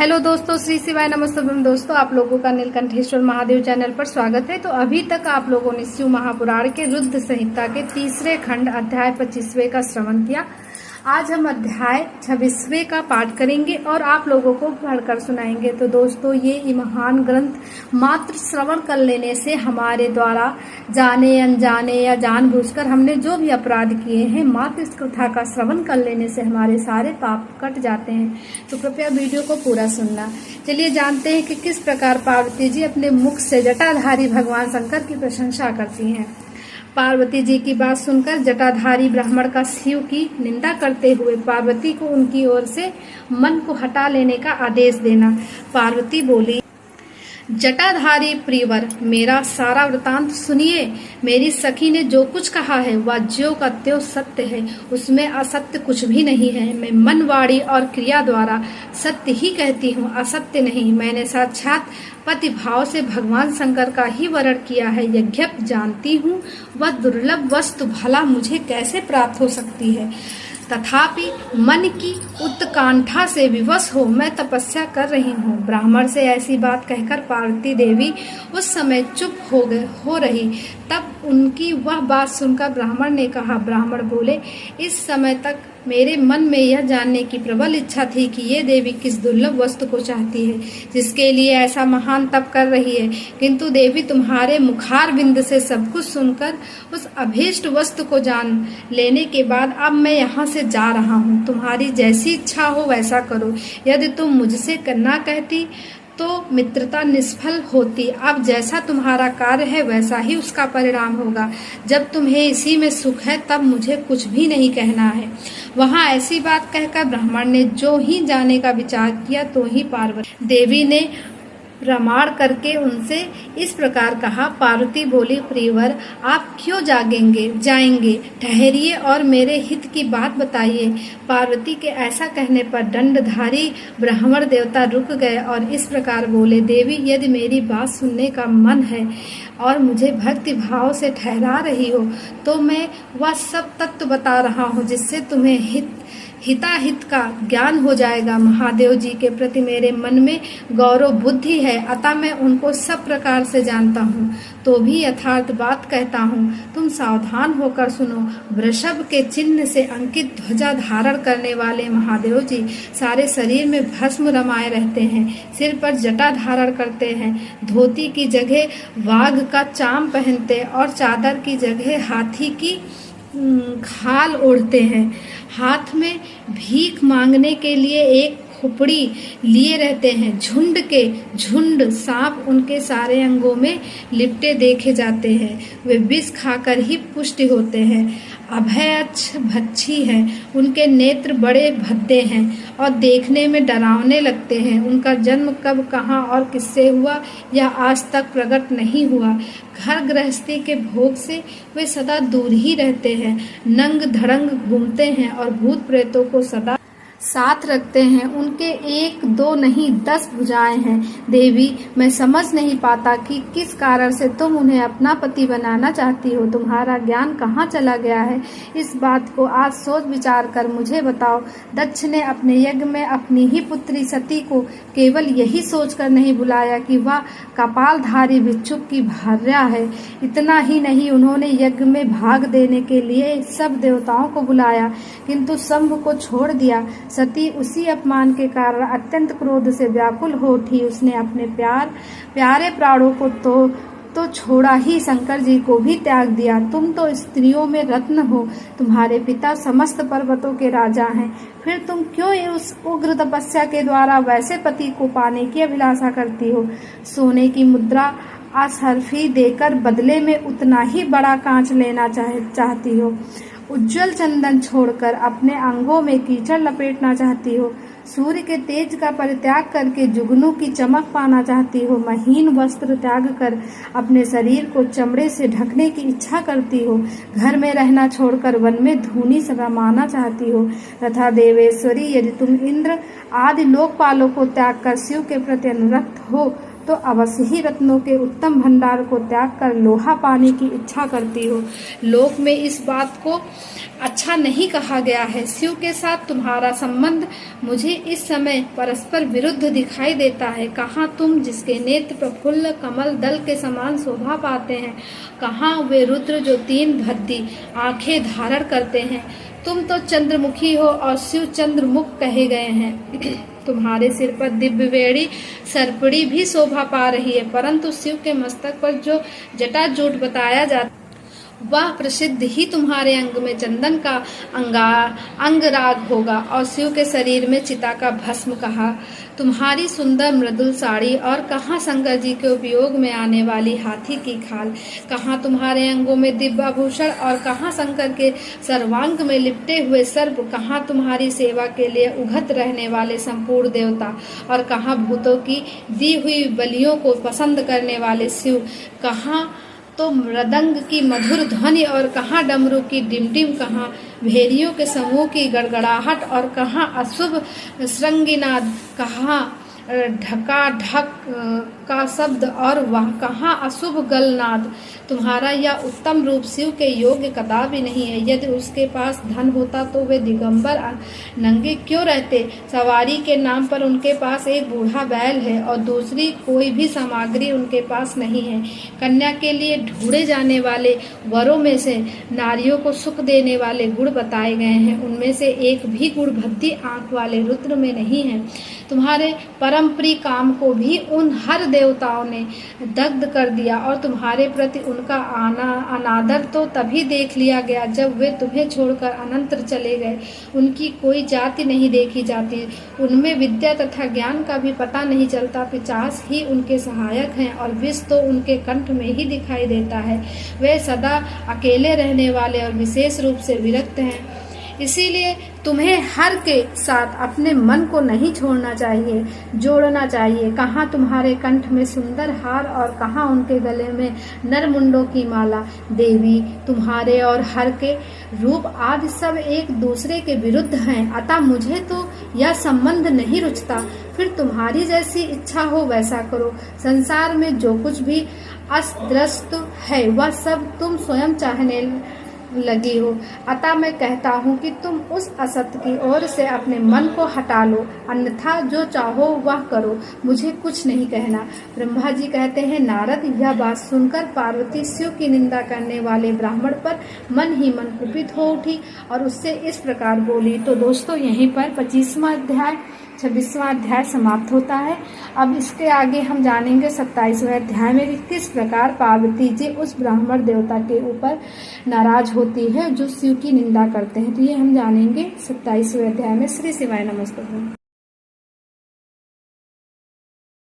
Hello दोस्तों, श्री शिवाय नमस्ते दोस्तों। आप लोगों का नीलकंठेश्वर महादेव चैनल पर स्वागत है। तो अभी तक आप लोगों ने शिव महापुराण के रुद्र संहिता के तीसरे खंड अध्याय 25वें का श्रवण किया। आज हम अध्याय 26वें का पाठ करेंगे और आप लोगों को पढ़कर सुनाएंगे। तो दोस्तों, ये महान ग्रंथ मात्र श्रवण कर लेने से हमारे द्वारा जाने अनजाने या जानबूझकर हमने जो भी अपराध किए हैं, मात्र इस कथा का श्रवण कर लेने से हमारे सारे पाप कट जाते हैं। तो कृपया वीडियो को पूरा सुनना। चलिए जानते हैं कि किस प्रकार पार्वती जी अपने मुख से जटाधारी भगवान शंकर की प्रशंसा करती हैं। पार्वती जी की बात सुनकर जटाधारी ब्राह्मण का शिव की निंदा करते हुए पार्वती को उनकी ओर से मन को हटा लेने का आदेश देना। पार्वती बोली, जटाधारी प्रियवर, मेरा सारा वृतांत सुनिए। मेरी सखी ने जो कुछ कहा है वह ज्यों का त्यों सत्य है, उसमें असत्य कुछ भी नहीं है। मैं मन, वाणी और क्रिया द्वारा सत्य ही कहती हूँ, असत्य नहीं। मैंने साक्षात पति भाव से भगवान शंकर का ही वरण किया है। यज्ञप जानती हूँ वह दुर्लभ वस्तु भला मुझे कैसे प्राप्त हो सकती है, तथापि मन की उत्कंठा से विवश हो मैं तपस्या कर रही हूँ। ब्राह्मण से ऐसी बात कहकर पार्वती देवी उस समय चुप हो रही। तब उनकी वह बात सुनकर ब्राह्मण ने कहा, ब्राह्मण बोले, इस समय तक मेरे मन में यह जानने की प्रबल इच्छा थी कि ये देवी किस दुर्लभ वस्तु को चाहती है, जिसके लिए ऐसा महान तप कर रही है। किंतु देवी, तुम्हारे मुखार बिंद से सब कुछ सुनकर उस अभीष्ट वस्तु को जान लेने के बाद अब मैं यहाँ से जा रहा हूँ। तुम्हारी जैसी इच्छा हो वैसा करो। यदि तुम मुझसे करना कहती तो मित्रता निष्फल होती। अब जैसा तुम्हारा कार्य है वैसा ही उसका परिणाम होगा। जब तुम्हें इसी में सुख है तब मुझे कुछ भी नहीं कहना है। वहाँ ऐसी बात कहकर ब्राह्मण ने जो ही जाने का विचार किया तो ही पार्वती देवी ने प्रमाण करके उनसे इस प्रकार कहा। पार्वती बोली, प्रियवर, आप क्यों जाएंगे? ठहरिए और मेरे हित की बात बताइए। पार्वती के ऐसा कहने पर दंडधारी ब्राह्मण देवता रुक गए और इस प्रकार बोले, देवी, यदि मेरी बात सुनने का मन है और मुझे भक्ति भाव से ठहरा रही हो तो मैं वह सब तत्व बता रहा हूँ जिससे तुम्हें हिताहित का ज्ञान हो जाएगा। महादेव जी के प्रति मेरे मन में गौरव बुद्धि है, अतः मैं उनको सब प्रकार से जानता हूँ, तो भी यथार्थ बात कहता हूँ। तुम सावधान होकर सुनो। वृषभ के चिन्ह से अंकित ध्वजा धारण करने वाले महादेव जी सारे शरीर में भस्म रमाए रहते हैं, सिर पर जटा धारण करते हैं, धोती की जगह वाघ का चाम पहनते और चादर की जगह हाथी की खाल ओढ़ते हैं। हाथ में भीख मांगने के लिए एक खोपड़ी लिए रहते हैं। झुंड के झुंड सांप उनके सारे अंगों में लिपटे देखे जाते हैं। वे विष खाकर ही पुष्टि होते हैं। अभयच्छ भच्छी हैं। उनके नेत्र बड़े भद्दे हैं और देखने में डरावने लगते हैं। उनका जन्म कब, कहाँ और किससे हुआ यह आज तक प्रकट नहीं हुआ। घर गृहस्थी के भोग से वे सदा दूर ही रहते हैं। नंग धड़ंग घूमते हैं और भूत प्रेतों को सदा साथ रखते हैं। उनके 1 2 नहीं 10 भुजाएं हैं। देवी, मैं समझ नहीं पाता कि किस कारण से तुम उन्हें अपना पति बनाना चाहती हो। तुम्हारा ज्ञान कहाँ चला गया है? इस बात को आज सोच विचार कर मुझे बताओ। दक्ष ने अपने यज्ञ में अपनी ही पुत्री सती को केवल यही सोचकर नहीं बुलाया कि वह कपालधारी भिक्षुक की भार्या है। इतना ही नहीं, उन्होंने यज्ञ में भाग देने के लिए सब देवताओं को बुलाया, किंतु शंभ को छोड़ दिया। सती उसी अपमान के कारण अत्यंत क्रोध से व्याकुल हो उठी। उसने अपने प्यारे प्राणों को तो छोड़ा ही, शंकर जी को भी त्याग दिया। तुम तो स्त्रियों में रत्न हो। तुम्हारे पिता समस्त पर्वतों के राजा हैं, फिर तुम क्यों उस उग्र तपस्या के द्वारा वैसे पति को पाने की अभिलाषा करती हो? सोने की मुद्रा असरफी देकर बदले में उतना ही बड़ा कांच लेना चाहती हो। उज्जवल चंदन छोड़कर अपने अंगों में कीचड़ लपेटना चाहती हो। सूर्य के तेज का परित्याग करके जुगनू की चमक पाना चाहती हो। महीन वस्त्र त्याग कर अपने शरीर को चमड़े से ढकने की इच्छा करती हो। घर में रहना छोड़कर वन में धूनी रमाना चाहती हो। तथा देवेश्वरी, यदि तुम इंद्र आदि लोकपालों को त्याग कर शिव के प्रति अनुरक्त हो तो अवश्य ही रत्नों के उत्तम भंडार को त्याग कर लोहा पाने की इच्छा करती हो। लोक में इस बात को अच्छा नहीं कहा गया है। शिव के साथ तुम्हारा संबंध मुझे इस समय परस्पर विरुद्ध दिखाई देता है। कहाँ तुम जिसके नेत्र प्रफुल्ल कमल दल के समान शोभा पाते हैं, कहाँ वे रुद्र जो 3 भद्दी आंखें धारण करते हैं। तुम तो चंद्रमुखी हो और शिव चंद्रमुख कहे गए हैं। तुम्हारे सिर पर दिव्य वेणी सर्पड़ी भी शोभा पा रही है, परंतु शिव के मस्तक पर जो जटाजूट बताया जाता वह प्रसिद्ध ही तुम्हारे अंग में चंदन का अंगराग होगा और शिव के शरीर में चिता का भस्म कहा। तुम्हारी सुंदर मृदुल साड़ी और कहाँ शंकर जी के उपयोग में आने वाली हाथी की खाल, कहाँ तुम्हारे अंगों में दिव्य आभूषण और कहाँ शंकर के सर्वांग में लिपटे हुए सर्प, कहाँ तुम्हारी सेवा के लिए उघत रहने वाले संपूर्ण देवता और कहाँ भूतों की दी हुई बलियों को पसंद करने वाले शिव, कहाँ तो मृदंग की मधुर ध्वनि और कहाँ डमरू की डिमडिम, कहाँ भेड़ियों के समूह की गड़गड़ाहट और कहाँ अशुभ श्रृंगिनाद, कहाँ ढकाढक का शब्द और वह कहाँ अशुभ गलनाद। तुम्हारा यह उत्तम रूप शिव के योग्य कदापि नहीं है। यदि उसके पास धन होता तो वे दिगंबर नंगे क्यों रहते। सवारी के नाम पर उनके पास एक बूढ़ा बैल है और दूसरी कोई भी सामग्री उनके पास नहीं है। कन्या के लिए ढूंढे जाने वाले वरों में से नारियों को सुख देने वाले गुण बताए गए हैं, उनमें से एक भी गुण भद्दी आंख वाले रुद्र में नहीं है। तुम्हारे परम प्रिय काम को भी उन हर देवताओं ने दग्ध कर दिया और तुम्हारे प्रति उनका अनादर तो तभी देख लिया गया जब वे तुम्हें छोड़कर अनंतर चले गए। उनकी कोई जाति नहीं देखी जाती, उनमें विद्या तथा ज्ञान का भी पता नहीं चलता। पिशाच ही उनके सहायक हैं और विष तो उनके कंठ में ही दिखाई देता है। वे सदा अकेले रहने वाले और विशेष रूप से विरक्त हैं। इसीलिए तुम्हें हर के साथ अपने मन को नहीं छोड़ना चाहिए, जोड़ना चाहिए। कहाँ तुम्हारे कंठ में सुंदर हार और कहाँ उनके गले में नरमुंडों की माला। देवी, तुम्हारे और हर के रूप आदि सब एक दूसरे के विरुद्ध हैं, अतः मुझे तो यह संबंध नहीं रुचता। फिर तुम्हारी जैसी इच्छा हो वैसा करो। संसार में जो कुछ भी अस्त्रस्त है वह सब तुम स्वयं चाहने लगी हो, अतः मैं कहता हूँ कि तुम उस असत्य की ओर से अपने मन को हटा लो, अन्यथा जो चाहो वह करो, मुझे कुछ नहीं कहना। ब्रह्मा जी कहते हैं, नारद, यह बात सुनकर पार्वती शिव की निंदा करने वाले ब्राह्मण पर मन ही मन कुपित हो उठी और उससे इस प्रकार बोली। तो दोस्तों, यहीं पर 25वां अध्याय 26वां अध्याय समाप्त होता है। अब इसके आगे हम जानेंगे 27वें अध्याय में किस प्रकार पार्वती जी उस ब्राह्मण देवता के ऊपर नाराज होती है जो शिव की निंदा करते हैं। तो ये हम जानेंगे 27वें अध्याय में। श्री शिवाय नमस्तुभ्यं।